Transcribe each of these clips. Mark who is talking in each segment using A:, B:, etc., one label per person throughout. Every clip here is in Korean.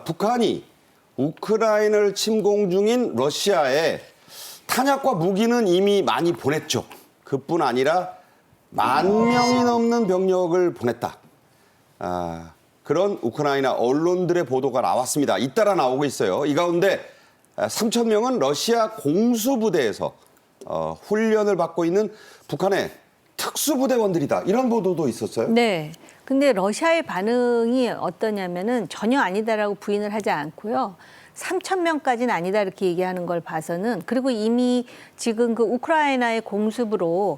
A: 북한이 우크라이나를 침공 중인 러시아에 탄약과 무기는 이미 많이 보냈죠. 그뿐 아니라 10,000명이 넘는 병력을 보냈다. 그런 우크라이나 언론들의 보도가 나왔습니다. 잇따라 나오고 있어요. 이 가운데 3,000명은 러시아 공수부대에서 훈련을 받고 있는 북한의 특수부대원들이다. 이런 보도도 있었어요.
B: 네. 근데 러시아의 반응이 어떠냐면은 전혀 아니다라고 부인을 하지 않고요. 3,000명까지는 아니다 이렇게 얘기하는 걸 봐서는, 그리고 이미 지금 그 우크라이나의 공습으로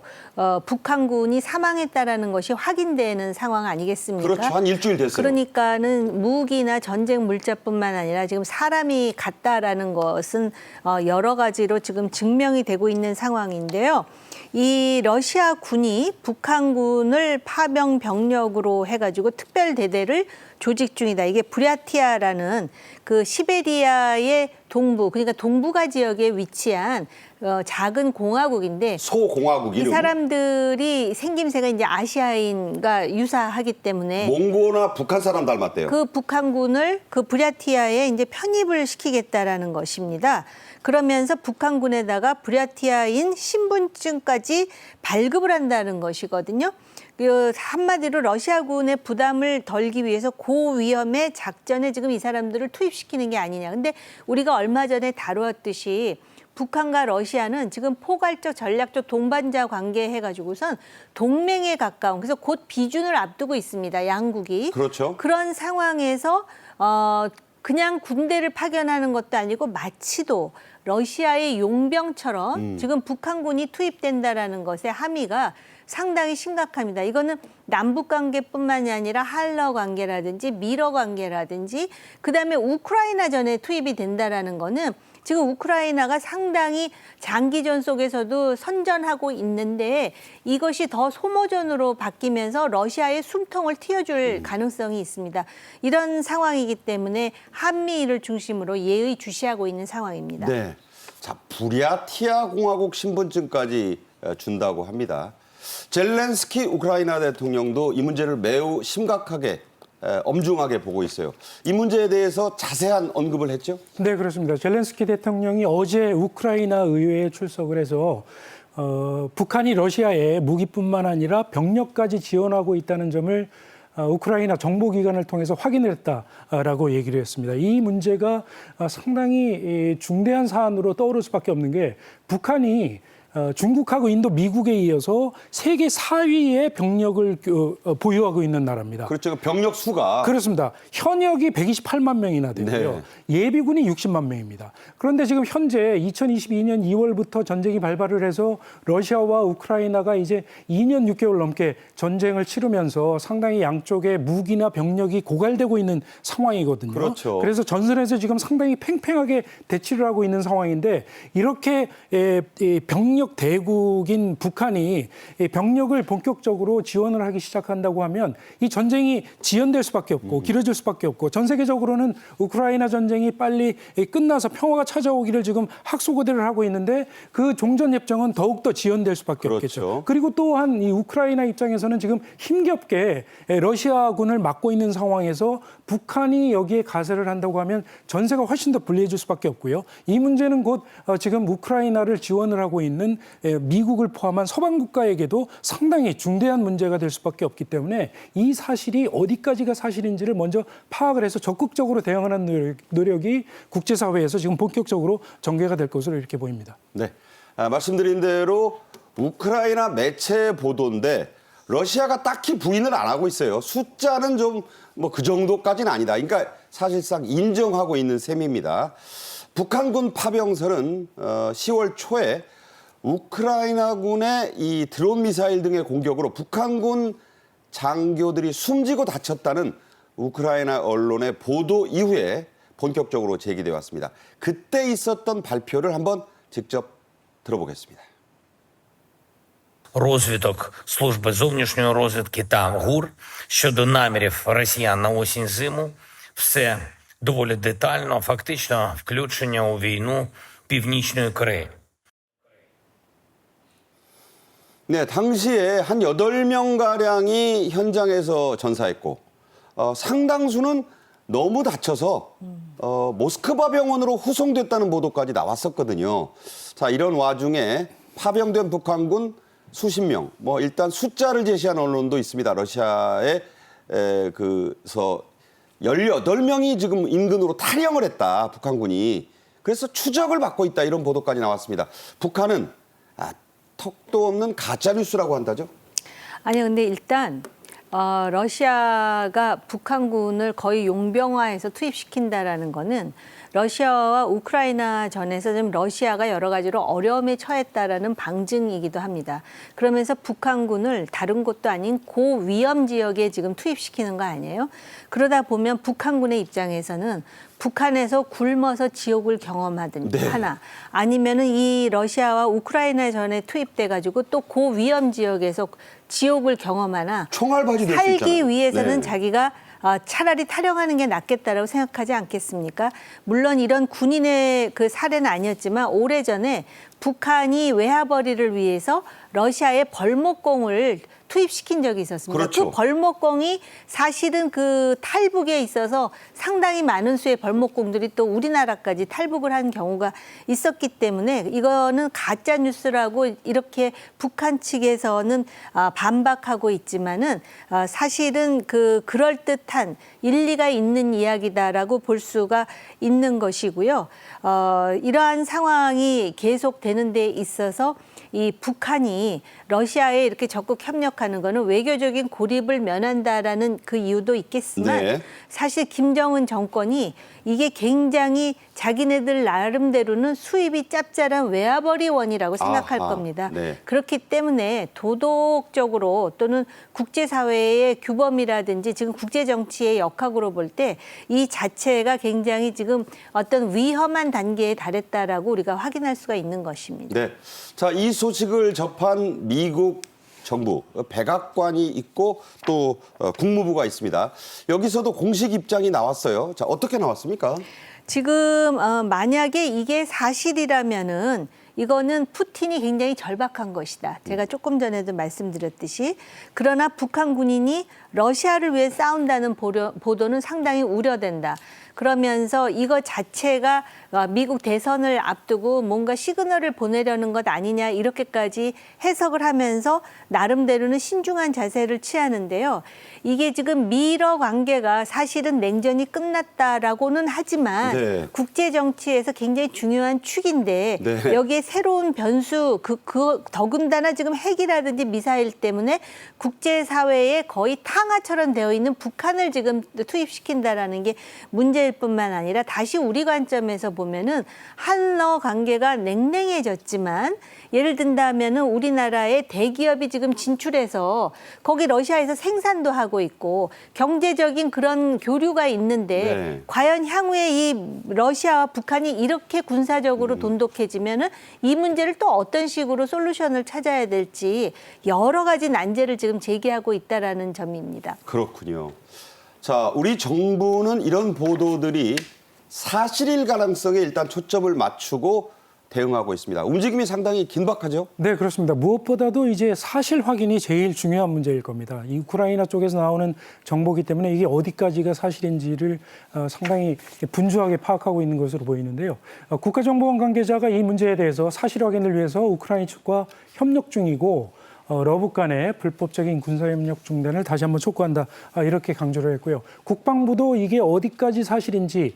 B: 북한군이 사망했다라는 것이 확인되는 상황 아니겠습니까?
A: 그렇죠. 한 일주일 됐어요.
B: 그러니까는 무기나 전쟁 물자뿐만 아니라 지금 사람이 갔다라는 것은 여러 가지로 지금 증명이 되고 있는 상황인데요. 이 러시아 군이 북한군을 파병 병력으로 해가지고 특별 대대를 조직 중이다. 이게 브랴티아라는 그 시베리아의 동부, 그러니까 동북아 지역에 위치한 작은 공화국인데,
A: 소공화국
B: 이
A: 이름.
B: 사람들이 생김새가 이제 아시아인과 유사하기 때문에
A: 몽고나 북한 사람 닮았대요.
B: 그 북한군을 그 브랴티아에 이제 편입을 시키겠다라는 것입니다. 그러면서 북한군에다가 브랴티아인 신분증까지 발급을 한다는 것이거든요. 한마디로 러시아군의 부담을 덜기 위해서 고위험의 작전에 지금 이 사람들을 투입시키는 게 아니냐. 근데 우리가 얼마 전에 다루었듯이 북한과 러시아는 지금 포괄적 전략적 동반자 관계 해가지고선 동맹에 가까운, 그래서 곧 비준을 앞두고 있습니다. 양국이.
A: 그렇죠.
B: 그런 상황에서 그냥 군대를 파견하는 것도 아니고 마치도 러시아의 용병처럼 지금 북한군이 투입된다라는 것에 함의가 상당히 심각합니다. 이거는 남북 관계뿐만이 아니라 한러 관계라든지 미러 관계라든지 그다음에 우크라이나전에 투입이 된다라는 거는 지금 우크라이나가 상당히 장기전 속에서도 선전하고 있는데 이것이 더 소모전으로 바뀌면서 러시아의 숨통을 틔워줄 가능성이 있습니다. 이런 상황이기 때문에 한미를 중심으로 예의주시하고 있는 상황입니다.
A: 네. 자, 부랴티아 공화국 신분증까지 준다고 합니다. 젤렌스키 우크라이나 대통령도 이 문제를 매우 심각하게 엄중하게 보고 있어요. 이 문제에 대해서 자세한 언급을 했죠?
C: 네, 그렇습니다. 젤렌스키 대통령이 어제 우크라이나 의회에 출석을 해서 북한이 러시아에 무기뿐만 아니라 병력까지 지원하고 있다는 점을 우크라이나 정보기관을 통해서 확인을 했다라고 얘기를 했습니다. 이 문제가 상당히 중대한 사안으로 떠오를 수밖에 없는 게, 북한이 중국하고 인도, 미국에 이어서 세계 4위의 병력을 보유하고 있는 나라입니다.
A: 그렇죠. 병력 수가.
C: 그렇습니다. 현역이 128만 명이나 되고요.
A: 네.
C: 예비군이 60만 명입니다. 그런데 지금 현재 2022년 2월부터 전쟁이 발발을 해서 러시아와 우크라이나가 이제 2년 6개월 넘게 전쟁을 치르면서 상당히 양쪽의 무기나 병력이 고갈되고 있는 상황이거든요.
A: 그렇죠.
C: 그래서 전선에서 지금 상당히 팽팽하게 대치를 하고 있는 상황인데, 이렇게 병력 대국인 북한이 병력을 본격적으로 지원을 하기 시작한다고 하면 이 전쟁이 지연될 수밖에 없고 길어질 수밖에 없고, 전 세계적으로는 우크라이나 전쟁이 빨리 끝나서 평화가 찾아오기를 지금 학수고대를 하고 있는데, 그 종전협정은 더욱더 지연될 수밖에
A: 그렇죠.
C: 없겠죠. 그리고 또한 이 우크라이나 입장에서는 지금 힘겹게 러시아군을 막고 있는 상황에서 북한이 여기에 가세를 한다고 하면 전세가 훨씬 더 불리해질 수밖에 없고요. 이 문제는 곧 지금 우크라이나를 지원을 하고 있는 미국을 포함한 서방 국가에게도 상당히 중대한 문제가 될 수밖에 없기 때문에 이 사실이 어디까지가 사실인지를 먼저 파악을 해서 적극적으로 대응하는 노력이 국제사회에서 지금 본격적으로 전개가 될 것으로 이렇게 보입니다.
A: 네. 말씀드린 대로 우크라이나 매체 보도인데 러시아가 딱히 부인을 안 하고 있어요. 숫자는 좀 뭐 그 정도까지는 아니다. 그러니까 사실상 인정하고 있는 셈입니다. 북한군 파병선은 10월 초에 우크라이나군의 이 드론 미사일 등의 공격으로 북한군 장교들이 숨지고 다쳤다는 우크라이나 언론의 보도 이후에 본격적으로 제기되어 왔습니다. 그때 있었던 발표를 한번 직접 들어보겠습니다.
D: Розвиток служби зовнішньої розвідки та ГУР щодо намірів росіян на осінь-зиму. Все доволі детально, фактично включення у війну Північної Кореї.
A: 네, 당시에 한 8명가량이 현장에서 전사했고 상당수는 너무 다쳐서 모스크바 병원으로 후송됐다는 보도까지 나왔었거든요. 자, 이런 와중에 파병된 북한군 수십 명, 뭐 일단 숫자를 제시한 언론도 있습니다. 러시아에 그서 18명이 지금 인근으로 탈영을 했다, 북한군이. 그래서 추적을 받고 있다, 이런 보도까지 나왔습니다. 북한은 턱도 없는 가짜 뉴스라고 한다죠?
B: 아니 근데 일단 러시아가 북한군을 거의 용병화해서 투입시킨다라는 거는 러시아와 우크라이나 전에서 좀 러시아가 여러 가지로 어려움에 처했다라는 방증이기도 합니다. 그러면서 북한군을 다른 곳도 아닌 고위험 지역에 지금 투입시키는 거 아니에요? 그러다 보면 북한군의 입장에서는 북한에서 굶어서 지옥을 경험하든지
A: 네.
B: 하나, 아니면은 이 러시아와 우크라이나 전에 투입돼 가지고 또 고위험 지역에서 지옥을 경험하나
A: 총알바지 될 수
B: 살기
A: 있잖아요.
B: 위해서는
A: 네.
B: 자기가 차라리 탈영하는 게 낫겠다라고 생각하지 않겠습니까? 물론 이런 군인의 그 사례는 아니었지만 오래전에 북한이 외화벌이를 위해서 러시아의 벌목공을 투입시킨 적이 있었습니다.
A: 그렇죠.
B: 그 벌목공이 사실은 그 탈북에 있어서 상당히 많은 수의 벌목공들이 또 우리나라까지 탈북을 한 경우가 있었기 때문에 이거는 가짜 뉴스라고 이렇게 북한 측에서는 반박하고 있지만은 사실은 그럴 듯한 일리가 있는 이야기다라고 볼 수가 있는 것이고요. 이러한 상황이 계속되는 데 있어서 이 북한이 러시아에 이렇게 적극 협력하는 거는 외교적인 고립을 면한다라는 그 이유도 있겠지만
A: 네.
B: 사실 김정은 정권이 이게 굉장히 자기네들 나름대로는 수입이 짭짤한 외화벌이원이라고 생각할
A: 아하,
B: 겁니다.
A: 네.
B: 그렇기 때문에 도덕적으로 또는 국제사회의 규범이라든지 지금 국제정치의 역학으로 볼 때 이 자체가 굉장히 지금 어떤 위험한 단계에 달했다라고 우리가 확인할 수가 있는 것입니다.
A: 네. 자, 이 소식을 접한 미국 정부, 백악관이 있고 또 국무부가 있습니다. 여기서도 공식 입장이 나왔어요. 자, 어떻게 나왔습니까?
B: 지금 만약에 이게 사실이라면은 이거는 푸틴이 굉장히 절박한 것이다. 제가 조금 전에도 말씀드렸듯이. 그러나 북한 군인이 러시아를 위해 싸운다는 보도는 상당히 우려된다. 그러면서 이거 자체가 미국 대선을 앞두고 뭔가 시그널을 보내려는 것 아니냐 이렇게까지 해석을 하면서 나름대로는 신중한 자세를 취하는데요. 이게 지금 미러 관계가 사실은 냉전이 끝났다라고는 하지만
A: 네.
B: 국제 정치에서 굉장히 중요한 축인데
A: 네.
B: 여기에 새로운 변수 더군다나 지금 핵이라든지 미사일 때문에 국제 사회에 거의 탕화처럼 되어 있는 북한을 지금 투입시킨다라는 게 문제일 뿐만 아니라 다시 우리 관점에서 보면은 한러 관계가 냉랭해졌지만 예를 든다면은 우리나라의 대기업이 지금 진출해서 거기 러시아에서 생산도 하고 있고 경제적인 그런 교류가 있는데
A: 네.
B: 과연 향후에 이 러시아와 북한이 이렇게 군사적으로 돈독해지면은 이 문제를 또 어떤 식으로 솔루션을 찾아야 될지 여러 가지 난제를 지금 제기하고 있다라는 점입니다.
A: 그렇군요. 자, 우리 정부는 이런 보도들이 사실일 가능성에 일단 초점을 맞추고 대응하고 있습니다. 움직임이 상당히 긴박하죠?
C: 네, 그렇습니다. 무엇보다도 이제 사실 확인이 제일 중요한 문제일 겁니다. 이 우크라이나 쪽에서 나오는 정보기 때문에 이게 어디까지가 사실인지를 상당히 분주하게 파악하고 있는 것으로 보이는데요. 국가정보원 관계자가 이 문제에 대해서 사실 확인을 위해서 우크라이나 측과 협력 중이고 러북 간의 불법적인 군사협력 중단을 다시 한번 촉구한다. 이렇게 강조를 했고요. 국방부도 이게 어디까지 사실인지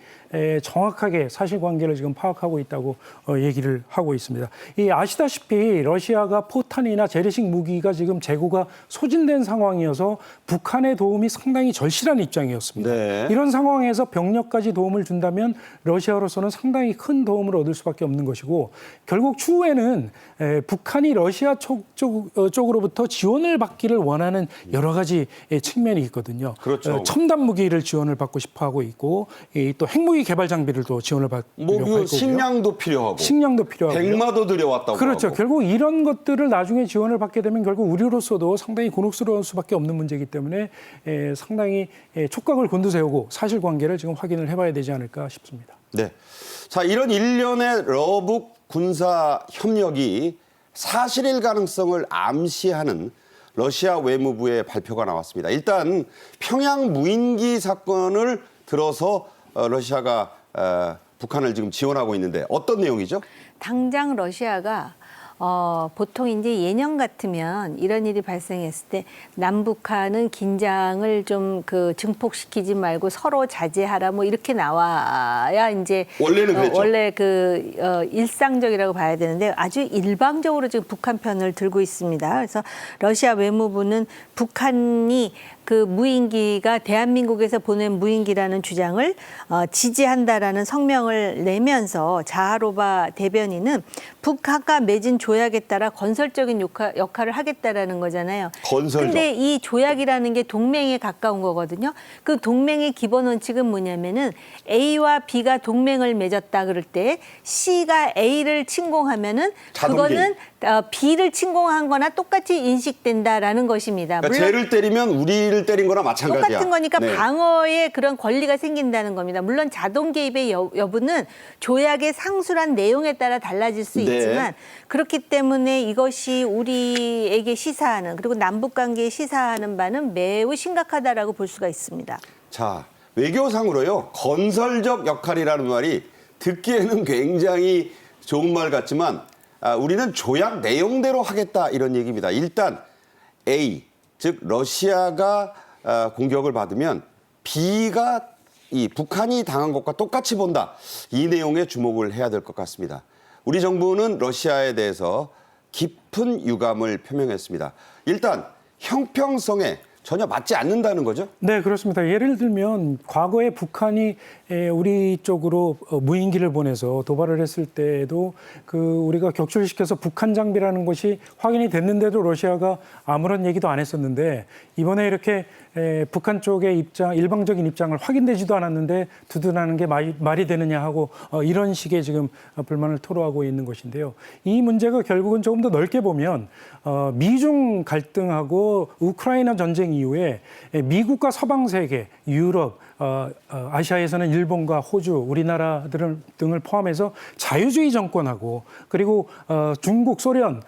C: 정확하게 사실관계를 지금 파악하고 있다고 얘기를 하고 있습니다. 아시다시피 러시아가 포탄이나 재래식 무기가 지금 재고가 소진된 상황이어서 북한의 도움이 상당히 절실한 입장이었습니다.
A: 네.
C: 이런 상황에서 병력까지 도움을 준다면 러시아로서는 상당히 큰 도움을 얻을 수밖에 없는 것이고 결국 추후에는 북한이 러시아 쪽으로부터 지원을 받기를 원하는 여러 가지 측면이 있거든요.
A: 그렇죠.
C: 첨단 무기를 지원을 받고 싶어하고 있고 또 핵무기 개발 장비를 또 지원을 받고
A: 뭐
C: 있고요.
A: 식량도 필요하고
C: 식량도 필요하고
A: 백마도 들여왔다고
C: 그렇죠.
A: 하고.
C: 결국 이런 것들을 나중에 지원을 받게 되면 결국 우리로서도 상당히 곤혹스러울 수밖에 없는 문제이기 때문에 상당히 촉각을 곤두세우고 사실관계를 지금 확인을 해봐야 되지 않을까 싶습니다.
A: 네. 자, 이런 일련의 러북 군사 협력이 사실일 가능성을 암시하는 러시아 외무부의 발표가 나왔습니다. 일단 평양 무인기 사건을 들어서 러시아가 북한을 지금 지원하고 있는데 어떤 내용이죠?
B: 당장 러시아가 보통 이제 예년 같으면 이런 일이 발생했을 때 남북한은 긴장을 좀 증폭시키지 말고 서로 자제하라 뭐 이렇게 나와야 이제
A: 원래는 그랬죠.
B: 원래 일상적이라고 봐야 되는데 아주 일방적으로 지금 북한 편을 들고 있습니다. 그래서 러시아 외무부는 북한이 무인기가 대한민국에서 보낸 무인기라는 주장을 지지한다라는 성명을 내면서 자하로바 대변인은 북한과 맺은 조약에 따라 건설적인 역할을 하겠다라는 거잖아요.
A: 건설적.
B: 근데 이 조약이라는 게 동맹에 가까운 거거든요. 그 동맹의 기본 원칙은 뭐냐면은 A와 B가 동맹을 맺었다 그럴 때 C가 A를 침공하면은 그거는 B를 침공한 거나 똑같이 인식된다라는 것입니다.
A: 그러니까 쟤를 때리면 우리를 때린 거나 마찬가지야.
B: 똑같은 거니까
A: 네.
B: 방어의 그런 권리가 생긴다는 겁니다. 물론 자동 개입의 여부는 조약의 상술한 내용에 따라 달라질 수
A: 네.
B: 있지만 그렇기 때문에 이것이 우리에게 시사하는 그리고 남북 관계에 시사하는 바는 매우 심각하다라고 볼 수가 있습니다.
A: 자, 외교상으로요. 건설적 역할이라는 말이 듣기에는 굉장히 좋은 말 같지만 우리는 조약 내용대로 하겠다 이런 얘기입니다. 일단 A, 즉 러시아가 공격을 받으면 B가 이 북한이 당한 것과 똑같이 본다. 이 내용에 주목을 해야 될 것 같습니다. 우리 정부는 러시아에 대해서 깊은 유감을 표명했습니다. 일단 형평성에 전혀 맞지 않는다는 거죠?
C: 네, 그렇습니다. 예를 들면 과거에 북한이 우리 쪽으로 무인기를 보내서 도발을 했을 때에도 우리가 격출시켜서 북한 장비라는 것이 확인이 됐는데도 러시아가 아무런 얘기도 안 했었는데 이번에 이렇게 북한 쪽의 일방적인 입장을 확인되지도 않았는데 두둔하는 게 말이 되느냐 하고 이런 식의 지금 불만을 토로하고 있는 것인데요. 이 문제가 결국은 조금 더 넓게 보면 미중 갈등하고 우크라이나 전쟁 이후에 미국과 서방 세계, 유럽, 아시아에서는 일본과 호주, 우리나라 등을 포함해서 자유주의 정권하고 그리고 중국, 소련,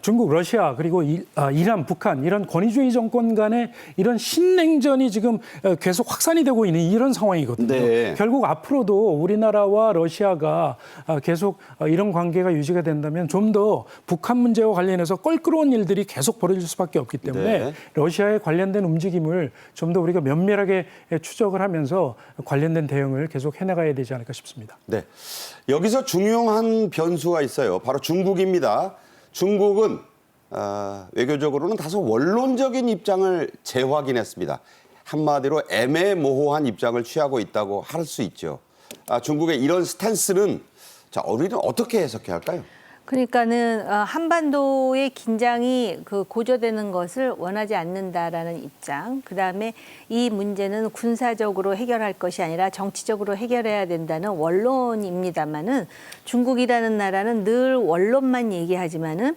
C: 중국, 러시아 그리고 이란, 북한 이런 권위주의 정권 간의 이런 신냉전이 지금 계속 확산이 되고 있는 이런 상황이거든요.
A: 네.
C: 결국 앞으로도 우리나라와 러시아가 계속 이런 관계가 유지가 된다면 좀 더 북한 문제와 관련해서 껄끄러운 일들이 계속 벌어질 수밖에 없기 때문에
A: 네.
C: 러시아에 관련된 움직임을 좀 더 우리가 면밀하게 추적을 하면서 관련된 대응을 계속 해나가야 되지 않을까 싶습니다.
A: 네. 여기서 중요한 변수가 있어요. 바로 중국입니다. 중국은 외교적으로는 다소 원론적인 입장을 재확인했습니다. 한마디로 애매모호한 입장을 취하고 있다고 할 수 있죠. 중국의 이런 스탠스는 자, 우리는 어떻게 해석해야 할까요?
B: 그러니까는 한반도의 긴장이 고조되는 것을 원하지 않는다라는 입장. 그다음에 이 문제는 군사적으로 해결할 것이 아니라 정치적으로 해결해야 된다는 원론입니다만은 중국이라는 나라는 늘 원론만 얘기하지만은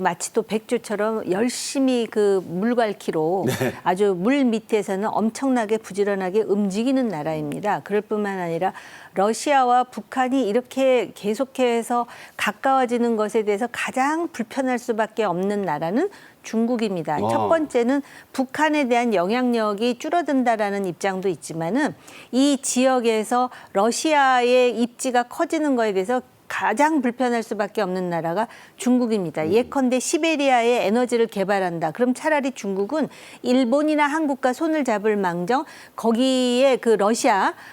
B: 마치 또 백조처럼 열심히 물갈퀴로 아주 물 밑에서는 엄청나게 부지런하게 움직이는 나라입니다. 그럴 뿐만 아니라 러시아와 북한이 이렇게 계속해서 가까워지는 것에 대해서 가장 불편할 수밖에 없는 나라는 중국입니다. 첫 번째는 북한에 대한 영향력이 줄어든다라는 입장도 있지만은 이 지역에서 러시아의 입지가 커지는 거에 대해서 가장 불편할 수밖에 없는 나라가 중국입니다. 예컨대 시베리아에 에너지를 개발한다. 그럼 차라리 중국은 일본이나 한국과 손을 잡을 망정 거기에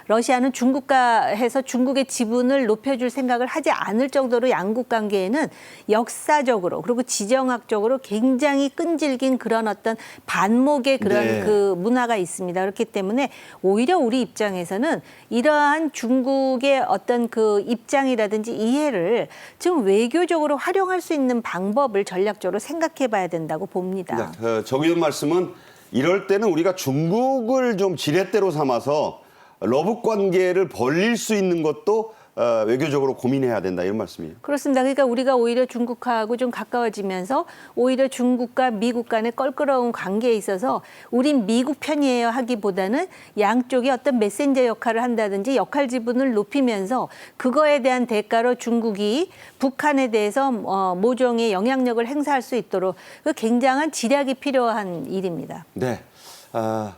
B: 러시아는 중국과 해서 중국의 지분을 높여줄 생각을 하지 않을 정도로 양국 관계에는 역사적으로 그리고 지정학적으로 굉장히 끈질긴 그런 어떤 반목의 그런 문화가 있습니다. 그렇기 때문에 오히려 우리 입장에서는 이러한 중국의 어떤 입장이라든지 이해를 지금 외교적으로 활용할 수 있는 방법을 전략적으로 생각해 봐야 된다고 봅니다.
A: 네, 정 의원 말씀은 이럴 때는 우리가 중국을 좀 지렛대로 삼아서 러북 관계를 벌릴 수 있는 것도 외교적으로 고민해야 된다 이런 말씀이에요.
B: 그렇습니다. 그러니까 우리가 오히려 중국하고 좀 가까워지면서 오히려 중국과 미국 간의 껄끄러운 관계에 있어서 우린 미국 편이에요 하기보다는 양쪽이 어떤 메신저 역할을 한다든지 역할 지분을 높이면서 그거에 대한 대가로 중국이 북한에 대해서 모종의 영향력을 행사할 수 있도록 굉장한 지략이 필요한 일입니다.
A: 네,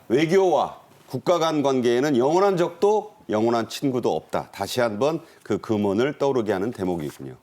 A: 외교와 국가 간 관계에는 영원한 적도 영원한 친구도 없다. 다시 한번 그 금언을 떠오르게 하는 대목이군요.